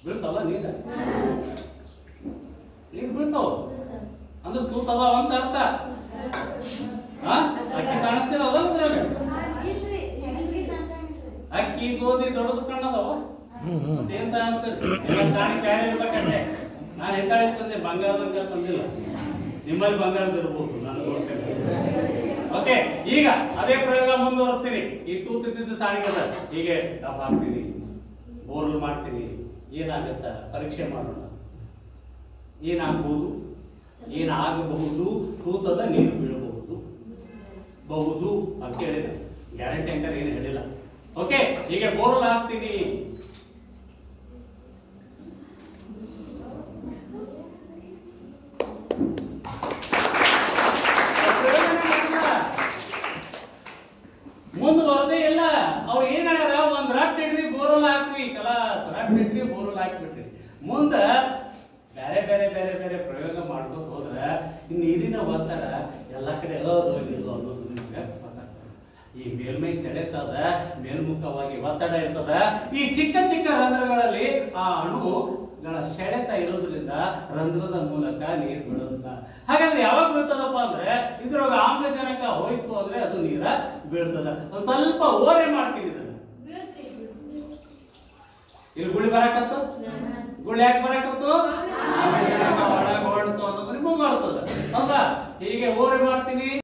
ಬೀಳ್ತಾವ ನೀರು ನೀರು ಬೀಳ್ತಾವ ಅಂದ್ರೆ ತೂತದ ಅಂತ ಅರ್ಥ. ಅಕ್ಕಿ ಸಾಣಿಸ್ತೀರ ಅದಲ್ರಿ ಅಕ್ಕಿ ಗೋಧಿ ದೊಡ್ಡದು ಕಣ್ಣದವ ಏನ್ ಸಾಣಿಸ್ತೀರಿ ಪ್ರಾಣಿ ಕ್ಯಾರ ಇರ್ಬೇಕಂತೆ. ನಾನು ಎತ್ತಾಳೆ ಬಂಗಾರದ ತಂದಿಲ್ಲ, ನಿಮ್ಮಲ್ಲಿ ಬಂಗಾರದ ಇರ್ಬೋದು, ನಾನು ನೋಡ್ತೇನೆ. ಓಕೆ, ಈಗ ಅದೇ ಪ್ರಯೋಗ ಮುಂದುವರಿಸ್ತೀನಿ. ಈ ತೂತಿದ್ದ ಸಾಣಿಗದ ಹೀಗೆ ಡಬ್ ಹಾಕ್ತೀನಿ, ಬೋರ್ಲ್ ಮಾಡ್ತೀನಿ. ಏನಾಗತ್ತ ಪರೀಕ್ಷೆ ಮಾಡೋಣ. ಏನಾಗಬಹುದು, ಏನಾಗಬಹುದು? ತೂತದ ನೀರು ಬೀಳಬಹುದು ಬಹುದು ಅಂತ ಹೇಳಿದ. ಗ್ಯಾರಂಟಿ ಅಂಕರ್ ಏನು ಹೇಳಿಲ್ಲ. ಓಕೆ, ಈಗ ಬೋರ್ಲ್ ಹಾಕ್ತೀನಿ. ಮುಂದೆ ಬರದೇ ಇಲ್ಲ. ಅವ್ರು ಏನ್ ಹೇಳ್ಯಾರ, ಒಂದ್ ರಟ್ ಹಿಡ್ರಿ ಬೋರ್ವೆಲ್ ಹಾಕ್ರಿ, ಕಲಾಸ್ ರಟ್ ಹಿಡ್ರಿ ಬೋರ್ವೆಲ್ ಹಾಕ್ಬಿಟ್ರಿ. ಮುಂದ ಬೇರೆ ಬೇರೆ ಬೇರೆ ಬೇರೆ ಪ್ರಯೋಗ ಮಾಡ್ಕೋತ ಹೋದ್ರ ನೀರಿನ ಒತ್ತಡ ಎಲ್ಲಾ ಕಡೆ ಅನ್ನೋದು ನಿಮ್ಗೆ ಗೊತ್ತಾಗ್ತದೆ. ಈ ಮೇಲ್ಮೈ ಸೆಳೆತದ, ಮೇಲ್ಮುಖವಾಗಿ ಒತ್ತಡ ಇರ್ತದ. ಈ ಚಿಕ್ಕ ಚಿಕ್ಕ ರಂಧ್ರಗಳಲ್ಲಿ ಆ ಅಣುಗಳ ಸೆಳೆತ ಇರೋದ್ರಿಂದ ರಂಧ್ರದ ಮೂಲಕ ನೀರು ಬೀಳುತ್ತ. ಹಾಗಾದ್ರೆ ಯಾವಾಗ ಬೀಳ್ತದಪ್ಪ ಅಂದ್ರೆ ಇದ್ರೊಳಗ ಆಮ್ಲಜನಕ ಹೋಯ್ತು ಅಂದ್ರೆ ಅದು ನೀರ ಬೀಳ್ತದ. ಒಂದ್ ಸ್ವಲ್ಪ ಓರೆ ಮಾಡ್ತೀನಿ ಇದನ್ನ. ಇಲ್ಲಿ ಗುಳಿ ಬರಾಕತ್ತು, ಗುಳಿ ಯಾಕೆ ಬರಾಕತ್ತು? ಆಮ್ಲಜನಕ ಒಳಗೆ ಹೊರಡ್ತು ಅನ್ನೋದು ನಿಮಗೆ ಬರ್ತದ. ಹೌದಾ? ಹೀಗೆ ಓರೆ ಮಾಡ್ತೀನಿ.